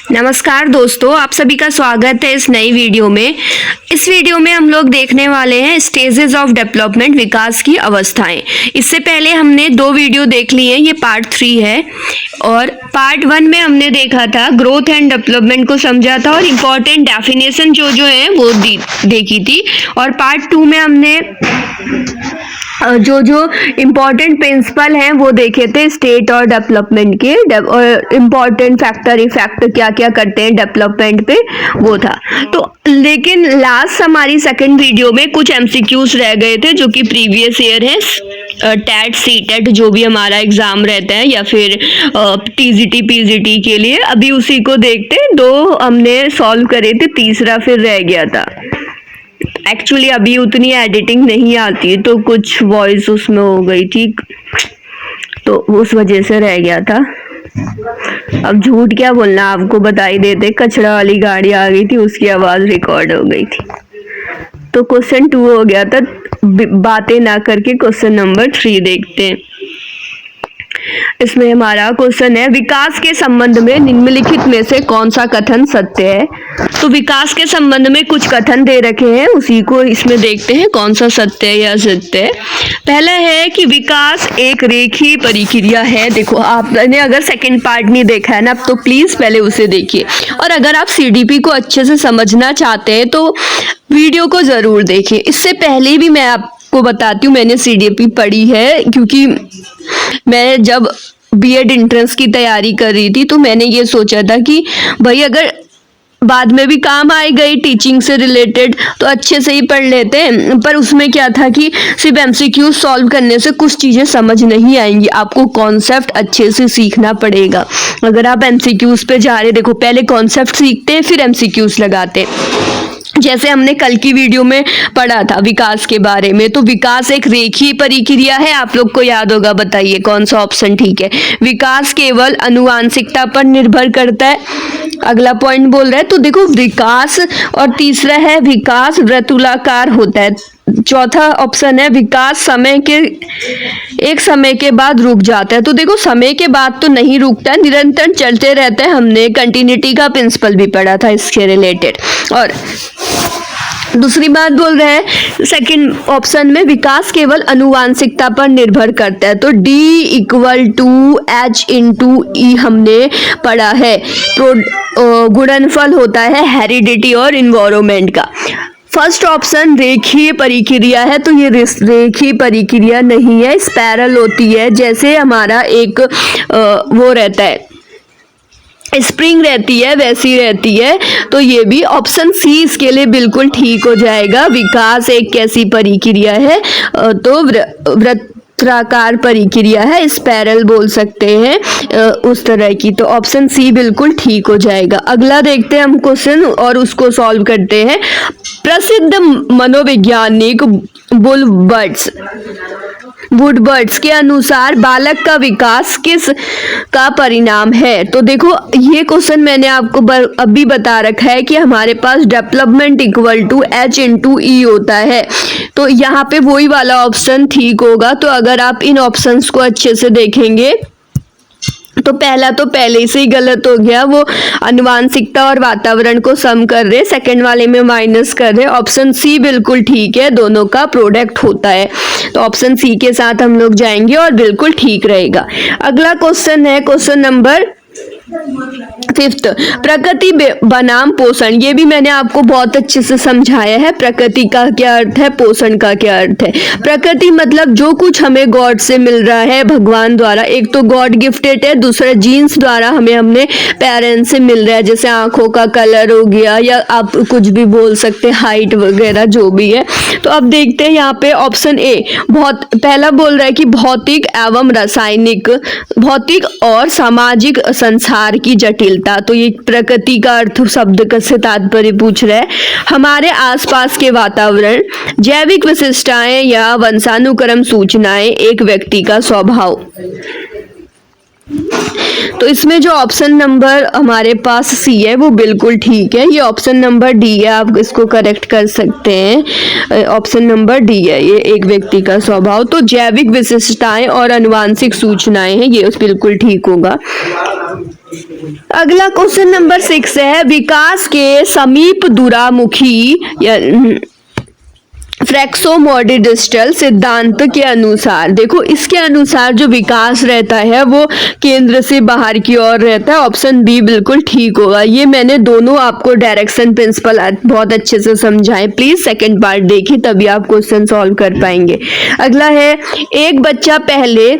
नमस्कार दोस्तों, आप सभी का स्वागत है इस नई वीडियो में। इस वीडियो में हम लोग देखने वाले हैं स्टेजेस ऑफ डेवलपमेंट, विकास की अवस्थाएं। इससे पहले हमने 2 वीडियो देख ली हैं, ये पार्ट 3 है। और पार्ट 1 में हमने देखा था ग्रोथ एंड डेवलपमेंट को समझा था और इम्पोर्टेंट डेफिनेशन जो है वो देखी थी। और पार्ट 2 में हमने जो इम्पोर्टेंट प्रिंसिपल हैं वो देखे थे स्टेट और डेवलपमेंट के, और इम्पोर्टेंट फैक्टर इफेक्ट क्या क्या करते हैं डेवलपमेंट पे, वो था। तो लेकिन लास्ट हमारी सेकंड वीडियो में कुछ एमसीक्यूज रह गए थे जो कि प्रीवियस ईयर है, टेट सीटेट जो भी हमारा एग्जाम रहता है, या फिर टीजीटी पीजीटी के लिए। अभी उसी को देखते, 2 हमने सॉल्व करे थे, तीसरा फिर रह गया था। एक्चुअली अभी उतनी एडिटिंग नहीं आती तो कुछ वॉइस उसमें हो गई थी, तो उस वजह से रह गया था। अब झूठ क्या बोलना, आपको बता ही देते, कचरा वाली गाड़ी आ गई थी, उसकी आवाज रिकॉर्ड हो गई थी। तो क्वेश्चन 2 हो गया था, बातें ना करके क्वेश्चन नंबर 3 देखते हैं। इसमें हमारा क्वेश्चन है, विकास के संबंध में निम्नलिखित में से कौन सा कथन सत्य है। तो विकास के संबंध में कुछ कथन दे रखे हैं, उसी को इसमें देखते हैं कौन सा सत्य है या असत्य है। पहला है कि विकास एक रेखीय प्रक्रिया है। देखो, आपने अगर सेकंड पार्ट नहीं देखा है ना, तो प्लीज पहले उसे देखिए। और अगर आप सीडीपी को अच्छे से समझना चाहते हैं तो वीडियो को जरूर देखिए। इससे पहले भी मैं आपको बताती हूँ, मैंने सीडीपी पढ़ी है, क्योंकि मैं जब बीएड एंट्रेंस की तैयारी कर रही थी तो मैंने ये सोचा था कि भाई अगर बाद में भी काम आई गई टीचिंग से रिलेटेड तो अच्छे से ही पढ़ लेते हैं। पर उसमें क्या था कि सिर्फ एमसीक्यू सॉल्व करने से कुछ चीज़ें समझ नहीं आएंगी, आपको कॉन्सेप्ट अच्छे से सीखना पड़ेगा। अगर आप एमसीक्यूज पे जा रहे, देखो पहले कॉन्सेप्ट सीखते हैं फिर एमसीक्यूज लगाते हैं। जैसे हमने कल की वीडियो में पढ़ा था विकास के बारे में, तो विकास एक रेखीय प्रक्रिया है, आप लोग को याद होगा। बताइए कौन सा ऑप्शन ठीक है। विकास केवल आनुवांशिकता पर निर्भर करता है, अगला पॉइंट बोल रहा है। तो देखो विकास, और तीसरा है विकास वृत्ताकार होता है। चौथा ऑप्शन है विकास एक समय के बाद रुक जाता है। तो देखो समय के बाद तो नहीं रुकता है, निरंतर चलते रहता है। हमने कंटिन्यूटी का प्रिंसिपल भी पढ़ा था इसके रिलेटेड। और दूसरी बात बोल रहे हैं सेकंड ऑप्शन में, विकास केवल आनुवांशिकता पर निर्भर करता है। तो D = H/E हमने पढ़ा है। गुणनफल होता है हेरिडिटी और इन्वायरमेंट का। फर्स्ट ऑप्शन रेखीय प्रक्रिया है, तो ये रेखीय प्रक्रिया नहीं है, स्पाइरल होती है। जैसे हमारा एक वो रहता है, स्प्रिंग रहती है, वैसी रहती है। तो ये भी ऑप्शन सी इसके लिए बिल्कुल ठीक हो जाएगा। विकास एक कैसी प्रक्रिया है, तो वृत्ताकार प्रक्रिया है, स्पाइरल बोल सकते हैं उस तरह की। तो ऑप्शन सी बिल्कुल ठीक हो जाएगा। अगला देखते हैं हम क्वेश्चन और उसको सॉल्व करते हैं। प्रसिद्ध मनोवैज्ञानिक वुडबर्ड्स के अनुसार बालक का विकास किस का परिणाम है। तो देखो ये क्वेश्चन मैंने आपको अभी बता रखा है कि हमारे पास डेवलपमेंट = H/E होता है। तो यहाँ पे वही वाला ऑप्शन ठीक होगा। तो अगर आप इन ऑप्शंस को अच्छे से देखेंगे तो पहला तो पहले से ही गलत हो गया, वो आनुवांशिकता और वातावरण को सम कर रहे, सेकंड वाले में माइनस कर रहे। ऑप्शन सी बिल्कुल ठीक है, दोनों का प्रोडक्ट होता है। तो ऑप्शन सी के साथ हम लोग जाएंगे और बिल्कुल ठीक रहेगा। अगला क्वेश्चन है क्वेश्चन नंबर 5, प्रकृति बनाम पोषण। ये भी मैंने आपको बहुत अच्छे से समझाया है। प्रकृति का क्या अर्थ है, पोषण का क्या अर्थ है। प्रकृति मतलब जो कुछ हमें गॉड से मिल रहा है, भगवान द्वारा। एक तो गॉड गिफ्टेड है, दूसरा जीन्स द्वारा हमें अपने पेरेंट्स से मिल रहा है, जैसे आंखों का कलर हो गया, या आप कुछ भी बोल सकते हैं, हाइट वगैरह जो भी है। तो अब देखते हैं यहाँ पे ऑप्शन ए, पहला बोल रहा है कि भौतिक एवं रासायनिक, भौतिक और सामाजिक संसार की जटिलता। तो ये प्रकृति का अर्थ शब्द से तात्पर्य पूछ रहा है। हमारे आसपास के वातावरण, जैविक विशिष्टताएं या वंशानुक्रम सूचनाएं, एक व्यक्ति का स्वभाव। तो इसमें जो ऑप्शन नंबर हमारे पास सी है वो बिल्कुल ठीक है। ये ऑप्शन नंबर डी है, आप इसको करेक्ट कर सकते हैं। ऑप्शन नंबर डी है, ये एक व्यक्ति का स्वभाव। तो जैविक विशिष्टताएं और आनुवांशिक सूचनाएं हैं, ये बिल्कुल ठीक होगा। अगला क्वेश्चन नंबर 6 है, विकास के समीप दूरामुखी या फ्रैक्सोमोडिस्टल सिद्धांत के अनुसार, देखो इसके अनुसार जो विकास रहता है वो केंद्र से बाहर की ओर रहता है। ऑप्शन बी बिल्कुल ठीक होगा। ये मैंने दोनों आपको डायरेक्शन प्रिंसिपल बहुत अच्छे से समझाए। प्लीज सेकंड पार्ट देखिए, तभी आप क्वेश्चन सॉल्व कर पाएंगे। अगला है, एक बच्चा पहले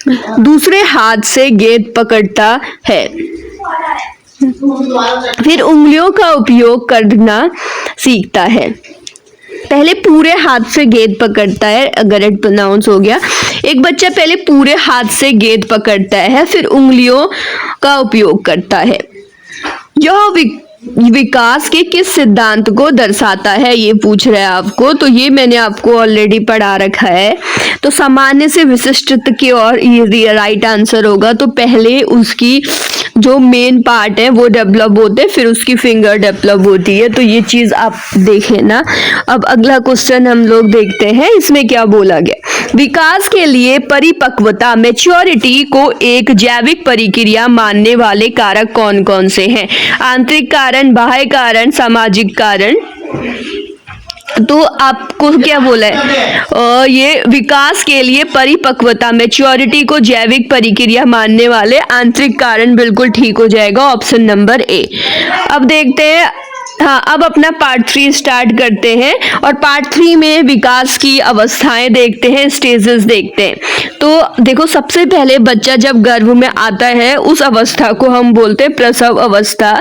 दूसरे हाथ से गेंद पकड़ता है, फिर उंगलियों का उपयोग करना सीखता है। पहले पूरे हाथ से गेंद पकड़ता है, अगर इट प्रोनाउंस हो गया। एक बच्चा पहले पूरे हाथ से गेंद पकड़ता है, फिर उंगलियों का उपयोग करता है। यह विकास के किस सिद्धांत को दर्शाता है, ये पूछ रहा है आपको। तो ये मैंने आपको ऑलरेडी पढ़ा रखा है। तो सामान्य से विशिष्ट की ओर ये राइट आंसर होगा। तो पहले उसकी जो मेन पार्ट है वो डेवलप होते हैं, फिर उसकी फिंगर डेवलप होती है। तो ये चीज आप देखें ना। अब अगला क्वेश्चन हम लोग देखते हैं, इसमें क्या बोला गया। विकास के लिए परिपक्वता मैच्योरिटी को एक जैविक प्रक्रिया मानने वाले कारक कौन कौन से हैं? आंतरिक कारण, बाह्य कारण, सामाजिक कारण। तो आपको क्या बोला है, ये विकास के लिए परिपक्वता मैच्योरिटी को जैविक प्रक्रिया मानने वाले आंतरिक कारण बिल्कुल ठीक हो जाएगा, ऑप्शन नंबर ए। अब देखते हैं, हाँ अब अपना पार्ट 3 स्टार्ट करते हैं और पार्ट 3 में विकास की अवस्थाएं देखते हैं, स्टेजेस देखते हैं। तो देखो सबसे पहले बच्चा जब गर्भ में आता है उस अवस्था को हम बोलते हैं प्रसव अवस्था,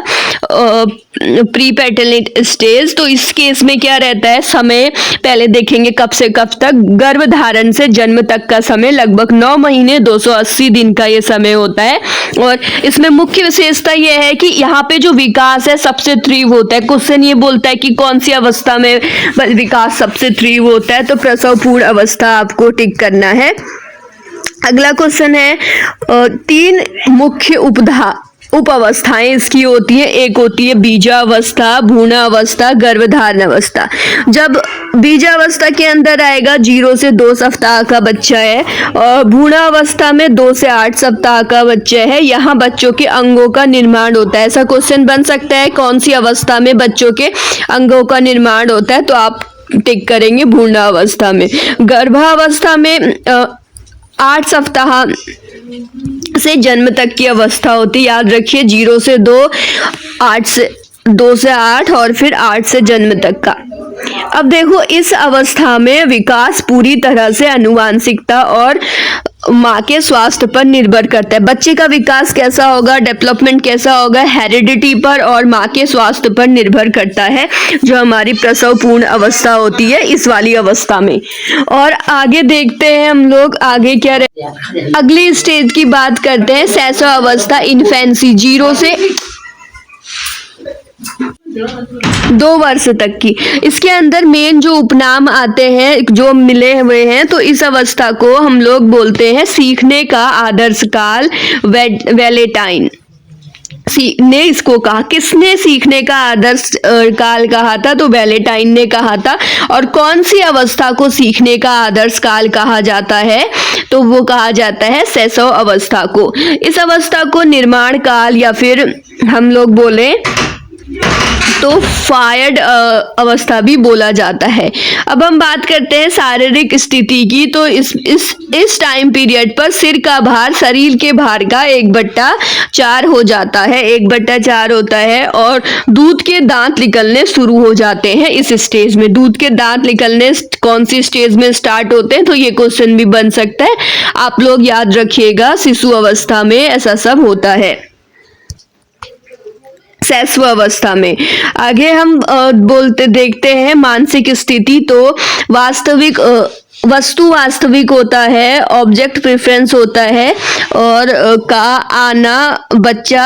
प्री पैटर्नल स्टेज। तो इस केस में क्या रहता है, समय पहले देखेंगे कब से कब तक। गर्भधारण से जन्म तक का समय लगभग 9 महीने 280 दिन का ये समय होता है। और इसमें मुख्य विशेषता यह है कि यहाँ पे जो विकास है सबसे तीव्र होता है। क्वेश्चन ये बोलता है कि कौन सी अवस्था में विकास सबसे तीव्र होता है, तो प्रसव पूर्ण अवस्था आपको टिक करना है। अगला क्वेश्चन है, 3 मुख्य उप अवस्थाएं इसकी होती है। एक होती है बीजावस्था, भ्रूणावस्था, गर्भधारण अवस्था। जब बीजावस्था के अंदर आएगा 0 से 2 सप्ताह का बच्चा है और भ्रूणावस्था में 2 से 8 सप्ताह का बच्चा है। यहाँ बच्चों के अंगों का निर्माण होता है। ऐसा क्वेश्चन बन सकता है कौन सी अवस्था में बच्चों के अंगों का निर्माण होता है, तो आप टिक करेंगे भ्रूणावस्था में। गर्भावस्था में 8 सप्ताह से जन्म तक की अवस्था होती है। याद रखिए 0 से 2, 2 से 8 और फिर 8 से जन्म तक का। अब देखो इस अवस्था में विकास पूरी तरह से आनुवांशिकता और माँ के स्वास्थ्य पर निर्भर करता है। बच्चे का विकास कैसा होगा, डेवलपमेंट कैसा होगा, हेरिडिटी पर और माँ के स्वास्थ्य पर निर्भर करता है, जो हमारी प्रसव पूर्ण अवस्था होती है इस वाली अवस्था में। और आगे देखते हैं हम लोग आगे क्या रहे। अगली स्टेज की बात करते हैं, शैशव अवस्था, इन्फेंसी, 0 से 2 वर्ष तक की। इसके अंदर मेन जो उपनाम आते हैं जो मिले हुए हैं, तो इस अवस्था को हम लोग बोलते हैं सीखने का आदर्श काल, वैलेंटाइन ने इसको कहा। किसने सीखने का आदर्श काल कहा था, तो वैलेंटाइन ने कहा था। और कौन सी अवस्था को सीखने का आदर्श काल कहा जाता है, तो वो कहा जाता है शैशव अवस्था को। इस अवस्था को निर्माण काल या फिर हम लोग बोले तो फायर्ड अवस्था भी बोला जाता है। अब हम बात करते हैं शारीरिक स्थिति की। तो इस टाइम पीरियड पर सिर का भार शरीर के भार का 1/4 हो जाता है, 1/4 होता है। और दूध के दांत निकलने शुरू हो जाते हैं इस स्टेज में। दूध के दांत निकलने कौन सी स्टेज में स्टार्ट होते हैं, तो ये क्वेश्चन भी बन सकता है। आप लोग याद रखिएगा शिशु अवस्था में ऐसा सब होता है, शैशव अवस्था में। आगे हम देखते हैं मानसिक स्थिति। तो वस्तु वास्तविक होता है, ऑब्जेक्ट प्रेफरेंस होता है, और का आना बच्चा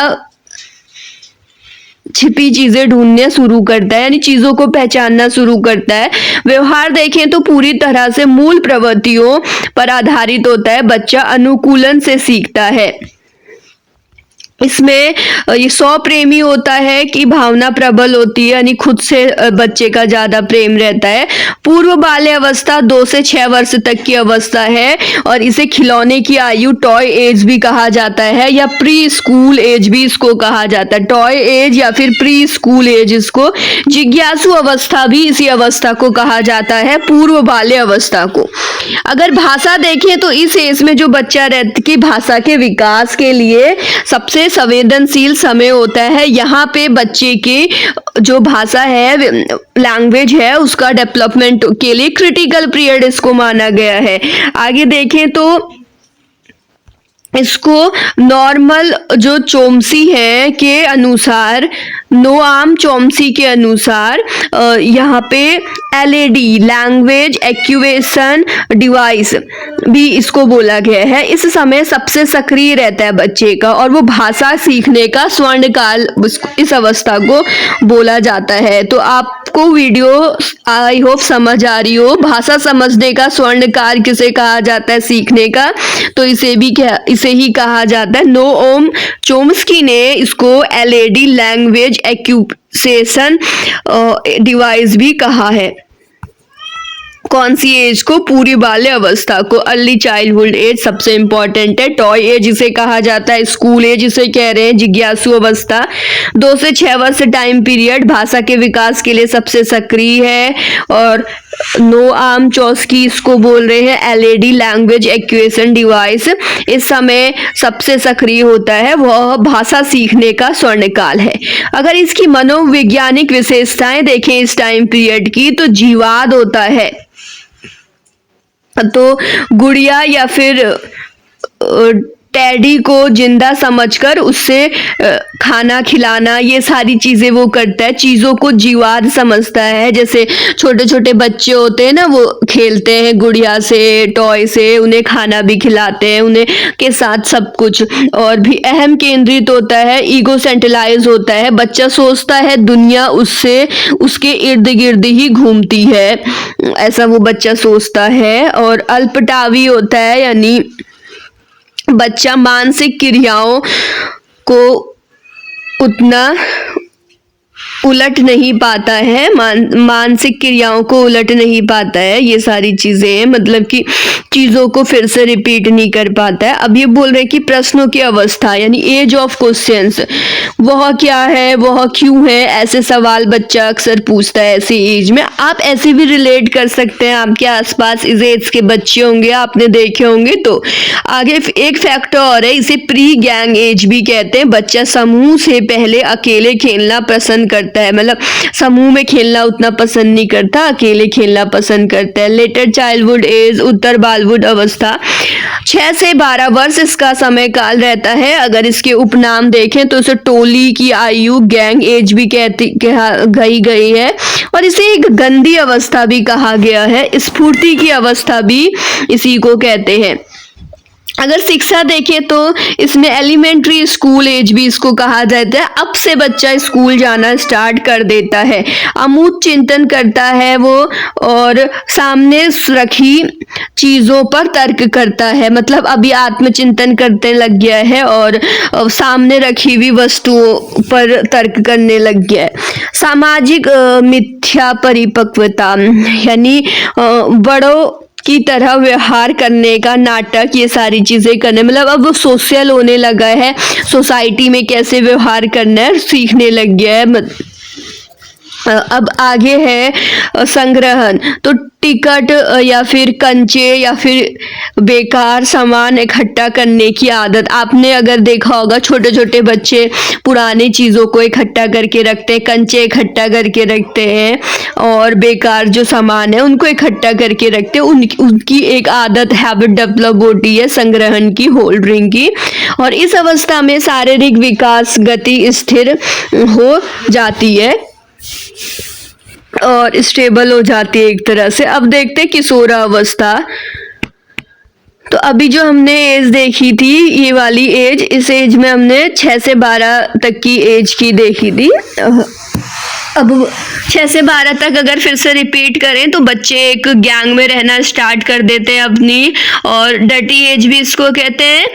छिपी चीजें ढूंढने शुरू करता है, यानी चीजों को पहचानना शुरू करता है। व्यवहार देखें तो पूरी तरह से मूल प्रवृत्तियों पर आधारित होता है, बच्चा अनुकूलन से सीखता है। इसमें ये सौ प्रेमी होता है कि भावना प्रबल होती है, यानी खुद से बच्चे का ज्यादा प्रेम रहता है। पूर्व बाल्य अवस्था 2 से 6 वर्ष तक की अवस्था है और इसे खिलौने की आयु टॉय एज भी कहा जाता है या प्री स्कूल एज भी इसको कहा जाता है। टॉय एज या फिर प्री स्कूल एज इसको। जिज्ञासु अवस्था भी इसी अवस्था को कहा जाता है, पूर्व बाल्य अवस्था को। अगर भाषा देखें तो इस एज में जो बच्चा रहता कि भाषा के विकास के लिए सबसे संवेदनशील समय होता है। यहाँ पे बच्चे की जो भाषा है, लैंग्वेज है, उसका डेवलपमेंट के लिए क्रिटिकल पीरियड इसको माना गया है। आगे देखें तो इसको नॉर्मल जो चोम्सी है के अनुसार, नोआम चोम्सी के अनुसार यहाँ पे एलएडी लैंग्वेज एक्विजिशन डिवाइस भी इसको बोला गया है। इस समय सबसे सक्रिय रहता है बच्चे का और वो भाषा सीखने का स्वर्ण काल इस अवस्था को बोला जाता है। तो आपको वीडियो आई होप समझ आ रही हो। भाषा समझने का स्वर्ण काल किसे कहा जाता है सीखने का, तो इसे ही कहा जाता है। नोआम चोम्स्की ने इसको एलएडी लैंग्वेज एक्विजिशन डिवाइस भी कहा है। कौन सी एज को? पूरी बाल्य अवस्था को। अर्ली चाइल्डहुड एज सबसे इंपॉर्टेंट है। टॉय एज जिसे कहा जाता है, स्कूल एज जिसे कह रहे हैं, जिज्ञासु अवस्था 2 से 6 वर्ष टाइम पीरियड भाषा के विकास के लिए सबसे सक्रिय है। और नोआम चोम्स्की इसको बोल रहे हैं एलएडी लैंग्वेज एक्विजिशन डिवाइस। इस समय सबसे सक्रिय होता है, वह भाषा सीखने का स्वर्णकाल है। अगर इसकी मनोवैज्ञानिक विशेषताएं देखें इस टाइम पीरियड की, तो जीवाद होता है, तो गुड़िया या फिर टैडी को जिंदा समझकर उससे खाना खिलाना, ये सारी चीजें वो करता है। चीजों को जीवाद समझता है। जैसे छोटे छोटे बच्चे होते हैं ना, वो खेलते हैं गुड़िया से, टॉय से, उन्हें खाना भी खिलाते हैं, उन्हें के साथ सब कुछ। और भी अहम केंद्रित होता है, ईगो सेंट्रलाइज होता है। बच्चा सोचता है दुनिया उससे उसके इर्द गिर्द ही घूमती है, ऐसा वो बच्चा सोचता है। और अल्पटावी होता है, यानी बच्चा मानसिक क्रियाओं को उतना उलट नहीं पाता है, मानसिक क्रियाओं को उलट नहीं पाता है। ये सारी चीजें हैं, मतलब कि चीजों को फिर से रिपीट नहीं कर पाता है। अब ये बोल रहे हैं कि प्रश्नों की अवस्था यानी एज ऑफ क्वेश्चंस, वह क्या है, वह क्यों है, ऐसे सवाल बच्चा अक्सर पूछता है ऐसी एज में। आप ऐसे भी रिलेट कर सकते हैं, आपके आसपास इस एज के बच्चे होंगे, आपने देखे होंगे। तो आगे एक फैक्टर और है, इसे प्री गैंग एज भी कहते हैं। बच्चा समूह से पहले अकेले खेलना पसंद करता है, मतलब समूह में खेलना उतना पसंद नहीं करता, अकेले खेलना पसंद करता है। लेटर चाइल्डहुड एज, उत्तर बालवुड अवस्था 6 से 12 वर्ष इसका समय काल रहता है। अगर इसके उपनाम देखें तो इसे टोली की आयु, गैंग एज भी कही गई है। और इसे एक गंदी अवस्था भी कहा गया है। स्फूर्ति की अवस्था भी इसी को कहते हैं। अगर शिक्षा देखें तो इसमें एलिमेंट्री स्कूल एज भी इसको कहा जाता है। अब से बच्चा स्कूल जाना स्टार्ट कर देता है, अमूर्त चिंतन करता है वो, और सामने रखी चीजों पर तर्क करता है, मतलब अभी आत्मचिंतन करने लग गया है और सामने रखी हुई वस्तुओं पर तर्क करने लग गया है। सामाजिक मिथ्या परिपक्वता, यानी बड़ों की तरह व्यवहार करने का नाटक, ये सारी चीजें करने, मतलब अब वो सोशल होने लगा है, सोसाइटी में कैसे व्यवहार करना है सीखने लग गया है। अब आगे है संग्रहण, तो टिकट या फिर कंचे या फिर बेकार सामान इकट्ठा करने की आदत। आपने अगर देखा होगा छोटे छोटे बच्चे पुरानी चीज़ों को इकट्ठा करके रखते हैं, कंचे इकट्ठा करके रखते हैं और बेकार जो सामान है उनको इकट्ठा करके रखते हैं। उनकी एक आदत, हैबिट डेवलप होती है संग्रहण की, होल्डरिंग की। और इस अवस्था में शारीरिक विकास गति स्थिर हो जाती है और स्टेबल हो जाती है एक तरह से। अब देखते हैं किशोरावस्था। तो अभी जो हमने एज देखी थी, ये वाली एज, इस एज में हमने 6 से 12 तक की एज की देखी थी। अब 6 से 12 तक अगर फिर से रिपीट करें तो बच्चे एक गैंग में रहना स्टार्ट कर देते हैं अपनी, और डर्टी एज भी इसको कहते हैं।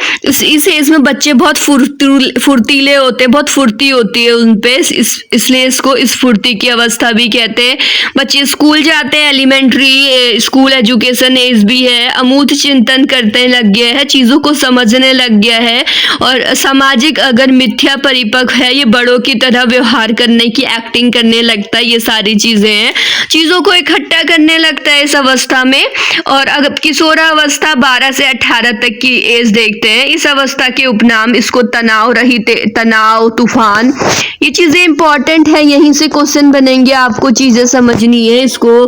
इस एज में बच्चे बहुत फुर्तीले होते हैं, बहुत फुर्ती होती है उन पे, इसलिए इसको इस फुर्ती की अवस्था भी कहते हैं। बच्चे स्कूल जाते हैं, एलिमेंट्री स्कूल एजुकेशन एज भी है, अमूर्त चिंतन करने लग गया है, चीज़ों को समझने लग गया है, और सामाजिक अगर मिथ्या परिपक्व है, ये बड़ों की तरह व्यवहार करने की एक्टिंग करने लगता है। ये सारी चीजें हैं, चीजों को इकट्ठा करने लगता है इस अवस्था में। और अगर किशोरावस्था 12 से 18 तक की एज देखते हैं, इस अवस्था के उपनाम इसको तनाव रहित, तनाव, तूफान, ये चीजें इंपॉर्टेंट है, यहीं से क्वेश्चन बनेंगे, आपको चीजें समझनी है। इसको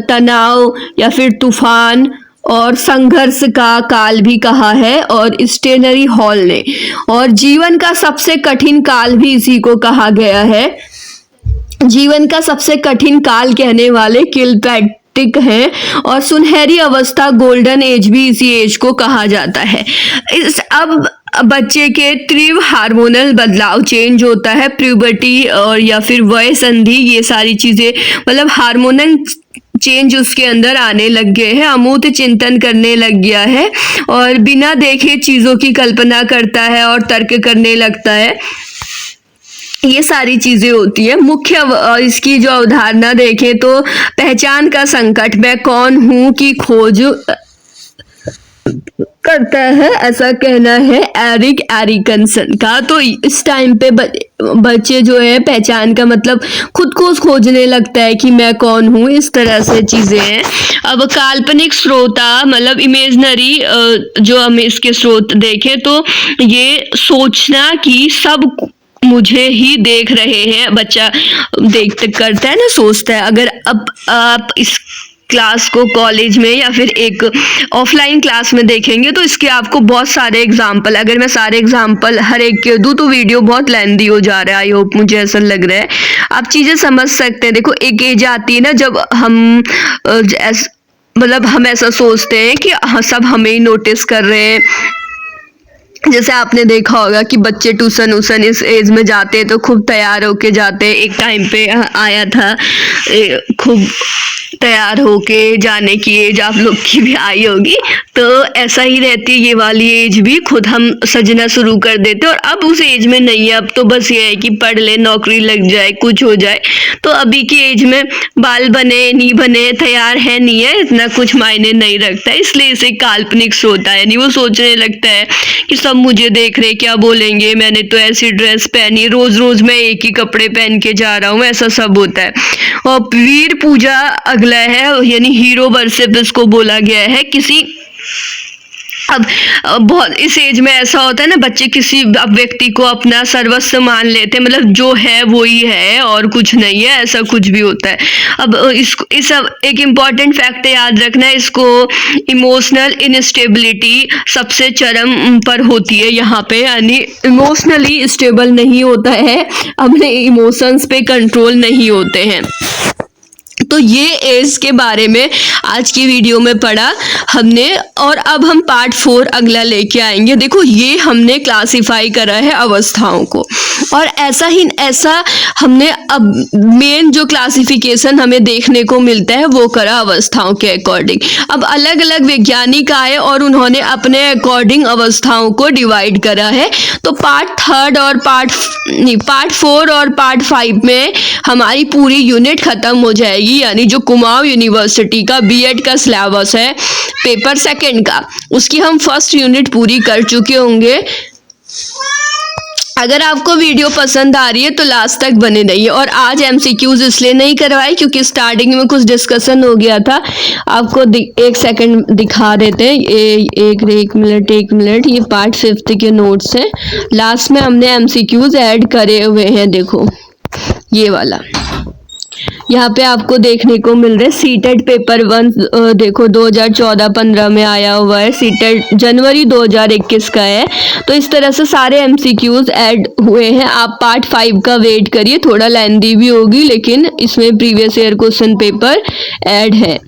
तनाव या फिर तूफान और संघर्ष का काल भी कहा है, और स्टेनरी हॉल ने, और जीवन का सबसे कठिन काल भी इसी को कहा गया है। जीवन का सबसे कठिन काल कहने वाले किलपैट्रिक हैं, और सुनहरी अवस्था गोल्डन एज भी इसी एज को कहा जाता है। अब बच्चे के तीव्र हार्मोनल बदलाव चेंज होता है, प्यूबर्टी और या फिर वय संधि, ये सारी चीजें मतलब हार्मोनल चेंज उसके अंदर आने लग गए हैं, अमूर्त चिंतन करने लग गया है, और बिना देखे चीजों की कल्पना करता है और तर्क करने लगता है। ये सारी चीजें होती है। मुख्य इसकी जो अवधारणा देखें तो पहचान का संकट, मैं कौन हूं की खोज करता है, ऐसा कहना है एरिक एरिकसन का। तो इस टाइम पे बच्चे जो है पहचान का मतलब खुद को खोजने लगता है कि मैं कौन हूँ, इस तरह से चीजें हैं। अब काल्पनिक श्रोता मतलब इमेजनरी, जो हम इसके स्रोत देखें तो ये सोचना कि सब मुझे ही देख रहे हैं, बच्चा देखते करता है ना, सोचता है। अगर अब आप इस क्लास को कॉलेज में या फिर एक ऑफलाइन क्लास में देखेंगे तो इसके आपको बहुत सारे एग्जाम्पल, अगर मैं सारे एग्जाम्पल हर एक के दूं तो वीडियो बहुत लेंदी हो जा रहा है, आई होप, मुझे ऐसा लग रहा है। आप चीजें समझ सकते हैं। देखो एक एज आती है ना जब हम मतलब हम ऐसा सोचते हैं कि सब हमें ही नोटिस कर रहे हैं। जैसे आपने देखा होगा कि बच्चे ट्यूशन उसन इस एज में जाते हैं तो खूब तैयार होके जाते हैं। एक टाइम पे आया था खूब तैयार होके जाने की एज आप लोग की भी आई होगी, तो ऐसा ही रहती है ये वाली एज भी, खुद हम सजना शुरू कर देते हैं। और अब उस एज में नहीं है, अब तो बस ये है कि पढ़ ले, नौकरी लग जाए, कुछ हो जाए। तो अभी की एज में बाल बने नहीं बने, तैयार है नहीं है, इतना कुछ मायने नहीं रखता है। इसलिए इसे काल्पनिक सोचता है, यानी वो सोचने लगता है कि सब मुझे देख रहे, क्या बोलेंगे, मैंने तो ऐसी ड्रेस पहनी, रोज रोज मैं एक ही कपड़े पहन के जा रहा हूँ, ऐसा सब होता है। और वीर पूजा अगला है, यानी हीरो वर्शिप इसको बोला गया है। किसी अब बहुत इस एज में ऐसा होता है ना, बच्चे किसी व्यक्ति को अपना सर्वस्व मान लेते हैं, मतलब जो है वो ही है और कुछ नहीं है, ऐसा कुछ भी होता है। अब इस एक इम्पॉर्टेंट फैक्ट याद रखना है, इसको इमोशनल इनस्टेबिलिटी सबसे चरम पर होती है यहाँ पे, यानी इमोशनली स्टेबल नहीं होता है, अपने इमोशंस पे कंट्रोल नहीं होते हैं। तो ये एज के बारे में आज की वीडियो में पढ़ा हमने, और अब हम पार्ट 4 अगला लेके आएंगे। देखो ये हमने क्लासिफाई करा है अवस्थाओं को, और ऐसा हमने अब मेन जो क्लासिफिकेशन हमें देखने को मिलता है वो करा अवस्थाओं के अकॉर्डिंग। अब अलग अलग वैज्ञानिक आए और उन्होंने अपने अकॉर्डिंग अवस्थाओं को डिवाइड करा है। तो पार्ट 3 और पार्ट 4 और पार्ट 5 में हमारी पूरी यूनिट खत्म हो जाएगी, यानी जो कुमाऊं यूनिवर्सिटी का बीएड का सिलेबस है पेपर 2 का, उसकी हम फर्स्ट यूनिट पूरी कर चुके होंगे। अगर आपको वीडियो पसंद आ रही है तो लास्ट तक बने रहिए। और आज एमसीक्यूज इसलिए नहीं करवाए क्योंकि स्टार्टिंग में कुछ डिस्कशन हो गया था, आपको 1 सेकंड दिखा देते हैं। एक मिनट, ये पार्ट 5 के नोट्स हैं, लास्ट में हमने एमसीक्यूज ऐड करे हुए हैं। देखो ये वाला यहाँ पे आपको देखने को मिल रहा है सीटेट पेपर 1, देखो 2014-15 में आया हुआ है, सीटेट जनवरी 2021 का है। तो इस तरह से सारे एमसीक्यूज ऐड हुए हैं। आप पार्ट 5 का वेट करिए, थोड़ा लेंथी भी होगी लेकिन इसमें previous year question paper add है।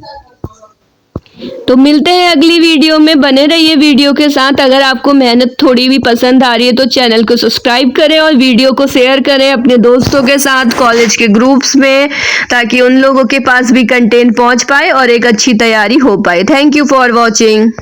तो मिलते हैं अगली वीडियो में, बने रहिए वीडियो के साथ। अगर आपको मेहनत थोड़ी भी पसंद आ रही है तो चैनल को सब्सक्राइब करें और वीडियो को शेयर करें अपने दोस्तों के साथ, कॉलेज के ग्रुप्स में, ताकि उन लोगों के पास भी कंटेंट पहुंच पाए और एक अच्छी तैयारी हो पाए। Thank you for watching.